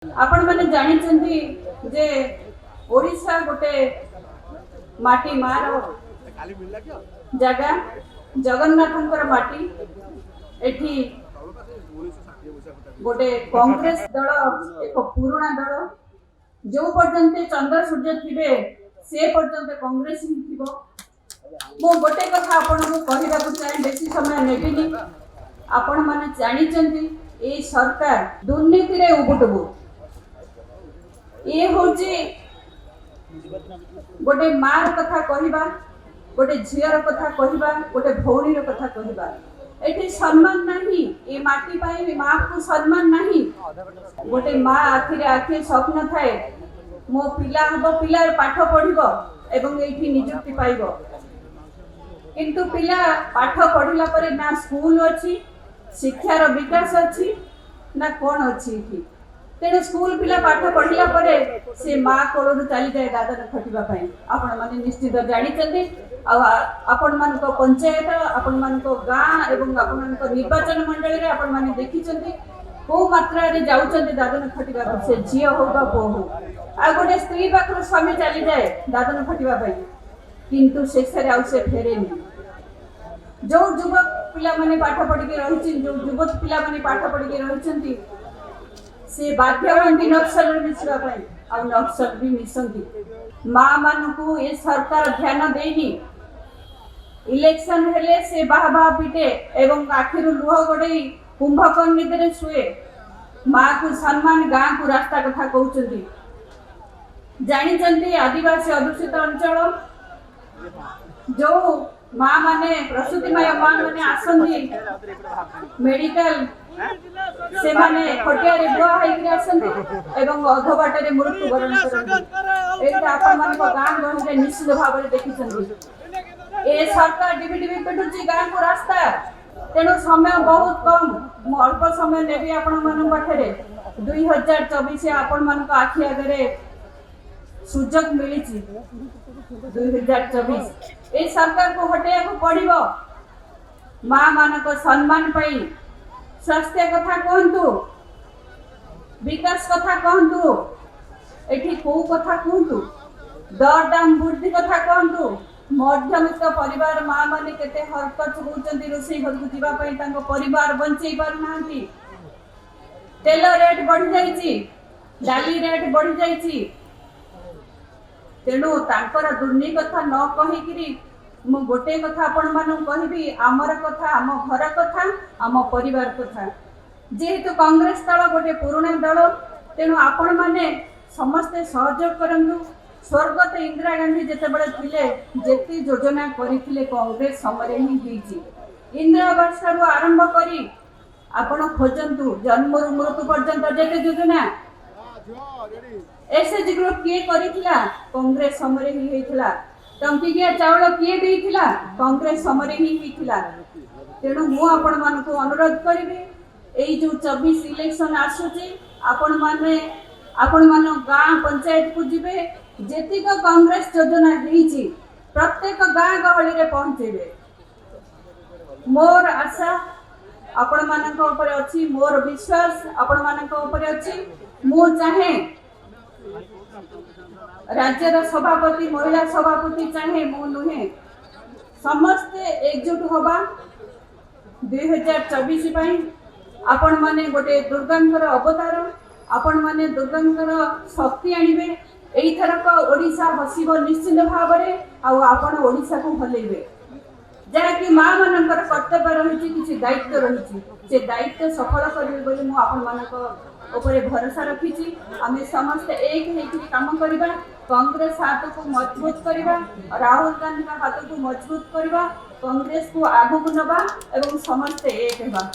आपण माने जानिचंती जे ओडिशा गोटे माटी मार जगह जगन्नाथंकर माटी एठी गोटे कांग्रेस दल एक पुराना दल जो पर्यंत चंद्र सूर्य थिबे से पर्यंत कांग्रेस ही थिबो। मो गोटे कथा आपण को कहिबा को चाहे बेसी समय नेबिनी आपण माने जानिचंती ए सरकार दुर्नीति रे उबुटबु ये होची गोटे मार कथा कहिबा गोटे झियर कथा कहिबा गोटे भौणीर कथा कहिबा एठी सम्मान नहीं ए माटी पाई मां को सम्मान नहीं। गोटे मां आखिरे आखि स्वप्न थाए मो पिला हबो पिला पाठ पढिबो एवं एठी नियुक्ति पाइबो किंतु पिला पाठ पढिला परे ना स्कूल अछि शिक्षार विकास अछि ना कोन अछि एठी तेणु स्कूल पिला पाठ पढ़िला परे से माँ कोलू चली जाए दादन खटिबा पई आपण माने निश्चित जानिचंती आपण मान को पंचायत आपण मान को गाँ एवं आपण मान को निर्वाचन मंडल रे आपण माने देखिचंती को मात्रा रे जाउचंती दादन खटिबा पर से झियो हो बा बहु आ गोटे स्त्री पाखर स्वामी चली जाए दादन खटिबा पई किंतु शेषरे आउ से फेरेनी। जो युवक पिला माने पाठ पढ़ी के रहिछि जो युवक पिला माने पाठ पढ़ी के रहिछंती से बाध्य होंती नक्सल मिसवा पाई आ नक्सल भी मिसंती मां मान को ए सरकार ध्यान देनी इलेक्शन हेले से बाहा पिटे एवं आखिर लुह गोडे कुंभकर्ण निदरे सुए मां को सम्मान गां को रास्ता कथा कहउचंती जानिचंती आदिवासी अधुषित अंचल जो मां माने प्रसूतिमय मां माने आसंती मेडिकल से माने खटिया रे बुआ हाई के आसंती एवं अधबाटे रे मृत्यु वरण करंती एटा आपण मान को गां गहन रे निश्चित भाव रे देखिसंती ए सरकार डिबिडिबि पेटुची गां को रास्ता तेनो समय बहुत कम अल्प समय नेबी आपण मान पाखरे 2024 आपण मान को आखि आगरे सुजग मिलिची 2024 ए सरकार को हटेया को पड़िबो मां मान को सम्मान पई स्वास्थ्य कथा कहतु विकास कथा कहतु एठी को कथा कहतु दर दाम वृद्धि कथा कहतु मध्यमिक परिवार मां माने केते हरकत होचंती रोसई घर को जीवा पई तांको परिवार बंचई पार नांती तेल रेट बढ़ जाईची डाली रेट बढ़ जाईची तेणु तांकर दुर्नी कथा न कहि किरी मु गोटे कथा आपण मानु कहबी आमर कथा आम घर कथा आम परिवार कथा जेहेतु कांग्रेस दल गोटे पुराना दल तेणु आपण माने समस्ते सहयोग करंतु स्वर्गत इंदिरा गांधी जेतेबेले थिले जेती योजना करिथिले कांग्रेस समय ही हिची इंदिरा आवास रो आरंभ करी आपण खोजंतु जन्म मृत्यु पर्यंत जेते योजना एसएच ग्रुप किए करिथिला कांग्रेस समय ही हेथिला टंकिया चावल किए देइथिला कांग्रेस समय ही हेथिला तेणु मु आपण मान को अनुरोध करिबे एई जो 24 इलेक्शन आसुची आपण मान गां पंचायत को जिबे जेतिक कांग्रेस योजना हेची प्रत्येक गां गहली रे पहुंचेबे मोर आशा आपण मान को ऊपर अछि मोर विश्वास आपण मान को ऊपर अछि मु चाहे राज्यर सभापति महिला सभापति चाहे मु नुहे समस्ते एकजुट होबा 2024 पई आपण माने गोटे दुर्गांकर अवतार आपण माने दुर्गांकर शक्ति आनिबे एई थरक ओडिसा हसिबो निश्चित भाव रे आ आपण ओडिसा को भलेबे जहा कि मां मानकर कर्तव्य रहिछि किछि दायित्व रहिछि से दायित्व सफल करबे बोली मु आपण मानको ऊपर भरोसा रखिछि आमे समस्त एक हेकि काम करबा कांग्रेस हाथ को मजबूत करबा राहुल गांधी का हाथ को मजबूत करबा कांग्रेस को आगु को नबा एवं समस्त एक हेबा।